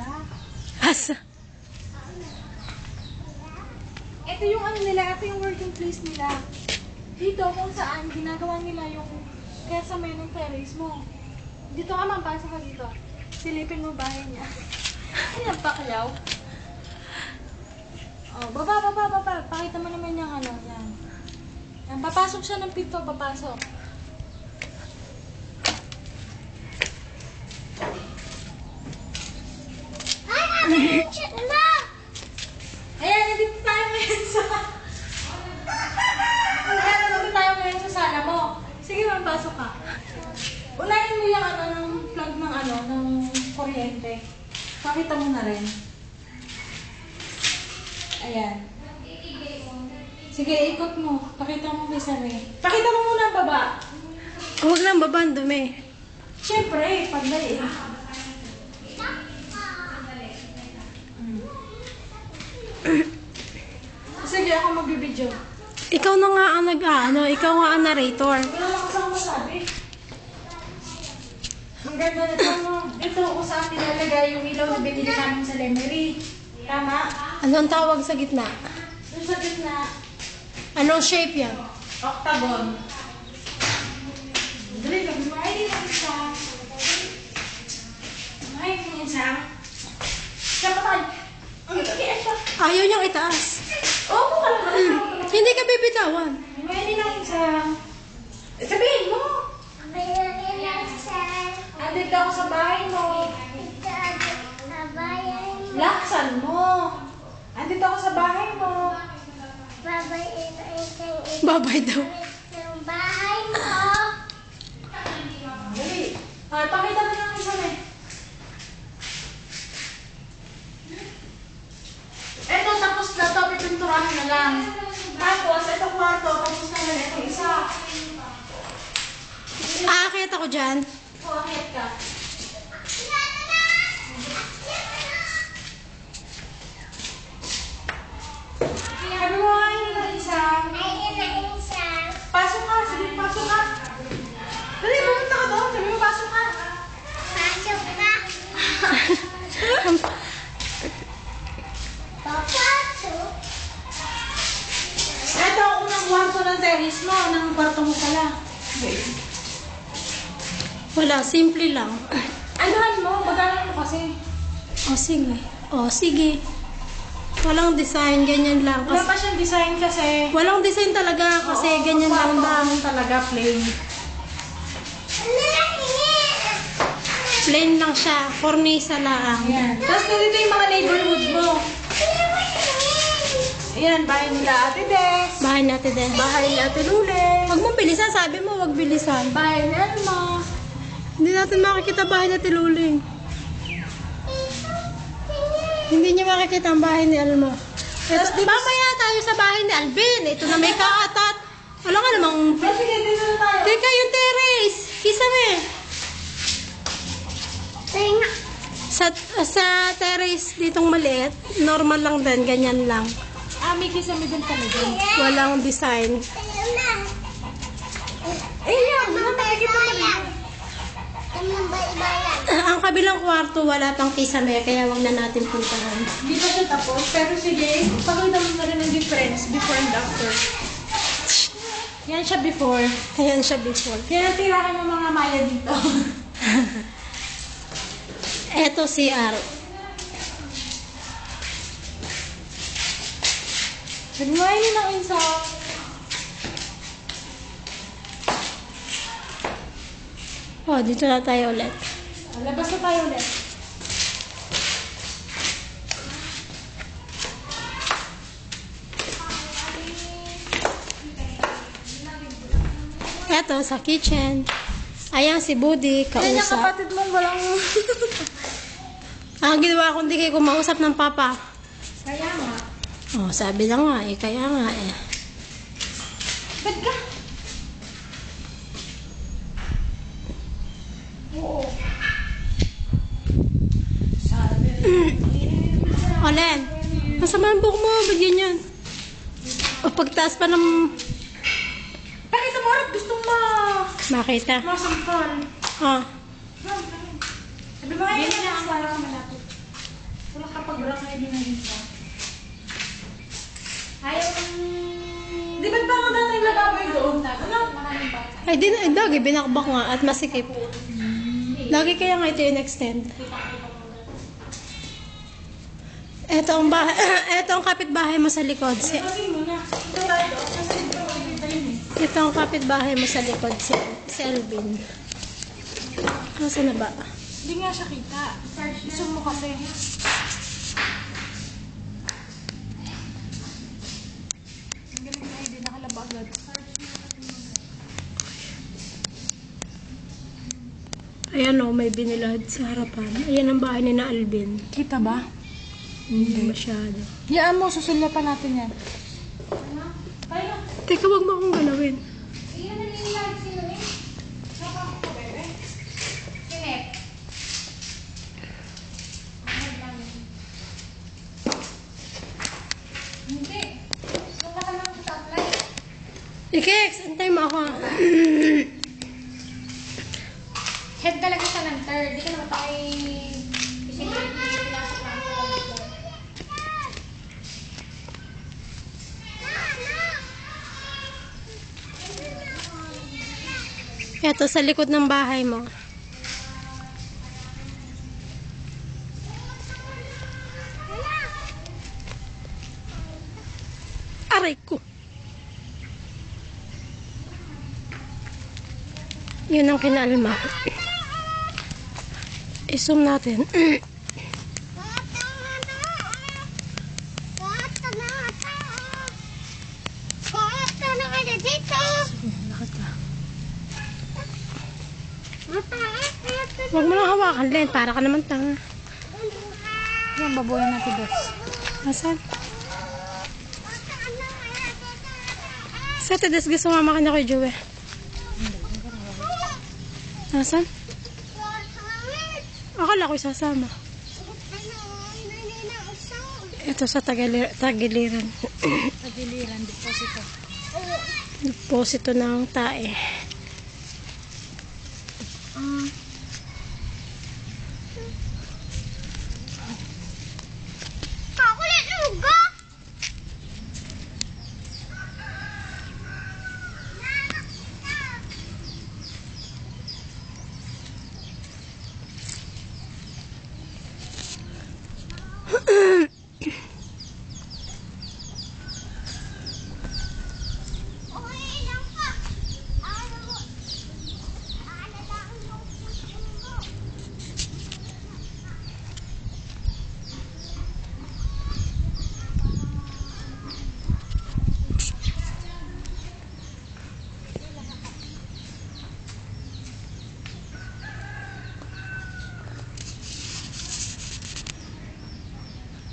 nila. Asa? Ito yung ano nila, ito yung working place nila. Dito kung saan ginagawa nila yung kaya sa may ng terrace mo. Dito ka man, pasok ka dito. Silipin mo bahay niya. Ano yung paklaw? Oh, baba. Pakita mo naman yung ano, yan. Yan, papasok siya ng pinto, papasok. Ayan, nandito tayo ngayon sa... Ayan, nandito tayo ngayon sa sala mo. Sige, pasok ka. Unahin mo yung ano, ng plug ng ano, ng kuryente. Pakita mo na rin. Ayan. Sige, ikot mo. Pakita mo kay Sari. Pakita mo muna ang baba. Huwag lang baba, ang dumi. Siyempre, pagdali. Sige, ako magbibidyo. Ikaw na nga ang ikaw nga ang narrator. Wala lang kasama masabi. Ang ganda na ito, no? Ito kung saan nilalagay yung ilaw na binili namin sa Lemery. Tama? Ano ang tawag sa gitna? Yung sa gitna, Anong shape yan? octagon. Dali, mag-mahin ang isa. Mahin ang isa. Kapatay! Ang ito siya. Ayaw niyang itaas. Oo, kalabas. Hindi ka bibitawan. Mahin ang isa. Sabihin mo! Andito ako sa bahay mo. Laksan mo. Andito ako sa bahay mo. Babay daw. Dali. Ah, pakita mo ng isa na. Eto, tapos na to. Pipinturahan na lang. Tapos, eto kwarto. Tapos na lang ito isa. Aakit ako dyan. Kumakit ka. Sabi mo nga yun na isa. Pasok ka. Sabi mo, pasok ka. Dali, pumunta ka doon. Sabi mo, pasok ka. Ito ang unang kwarto ng terrace mo. Ng kwarto mo pala. Wala, simple lang. Anuhan mo, bagalan mo kasi. O sige. O sige. Walang design, ganyan lang. Wala pa siyang design kasi. Walang design talaga kasi ganyan lang lang. Talaga plain. Plain lang siya. Cornisa lang. Ayan. Tapos dito yung mga neighborhood mo. Ayan, bahay nila Ate Dex. Bahay natin din. Bahay ni Ate Lule. Huwag mong bilisan. Sabi mo, huwag bilisan. Bahay ni Alma. Hindi natin makikita bahay na Tiluling. Hindi niya makikita ang bahay ni Alma. Ito, mamaya tayo sa bahay ni Alvin. Ito na may kaatat. Wala nga namang... Sige, dito na tayo. Teka, yung terrace. Kisame. Sa terrace ditong maliit, normal lang din. Ganyan lang. May kisame din kami din. Walang design. Yan, nakikita mo din. Ang kabilang kwarto, wala pang kisame. Kaya wag na natin puntahan. Hindi pa siya tapos, pero sige, pakita mo na rin ang difference before and after. Yan siya before. Ayan siya before. Yan ang tirahan ng mga Maya dito. Eto CR. Nagmahin ng insa. Oh, dito na tayo ulit. Labas na tayo ulit. Eto, sa kitchen. Ayan si Buddy, Yan yung kausap. kapatid mong walang... Ang ginawa ko, hindi kayo kumausap ng papa. Kaya nga. Oh, sabi na nga eh, kaya nga eh. Ba't ka? Oo. Olen, masama ang buhok mo, ba't ganyan? O pagtaas pa ng... Pakita mo rin, gustong Makita. masampal. Ah, Sabi mo kayo na lang para malapit. Wala kapag barangay din na dito. Ayaw ng... Di ba't parang dati yung lababo yung doon? Ano? Maraming bata. Ay, lagi binakbak nga at masikip. Lagi kaya nga ito yung extend. Ito ang bahay, ito ang kapitbahay mo sa likod. Sabi mo na. Ito tayo doon. Kasi dito ko nakita yun eh. Ito ang kapitbahay mo sa likod, si Alvin. Nasaan na ba? Hindi nga siya kita. Gusto mo kasi. Ang galing na hindi nakalaba agad. Ayan o, may binilad sa harapan. Ayan ang bahay ni na Alvin. Kita ba? Hindi masyado. Yaan mo, susulyapan natin yan. Teka, wag mo akong galawin. Iyan na nilag sino eh. Saka ako bebe. Sinet. Hindi. Nung ka lang sa apply. Ikex, antay mo ako. Head talaga siya ng third. Di ka naman tayo isipin. Pinasok lang ako. Ito, sa likod ng bahay mo. Aray ko. Yun ang kinalma. I-zoom natin. Huwag mo lang hawakan, Len. Para ka naman tanga. Yan, babuyan natin, boss. Nasaan? Sa Tedes, gusto mama ka na kay Joey. Nasaan? Akala ko sasama. Ito sa tagiliran. Pagiliran, deposito. Deposito ng tae.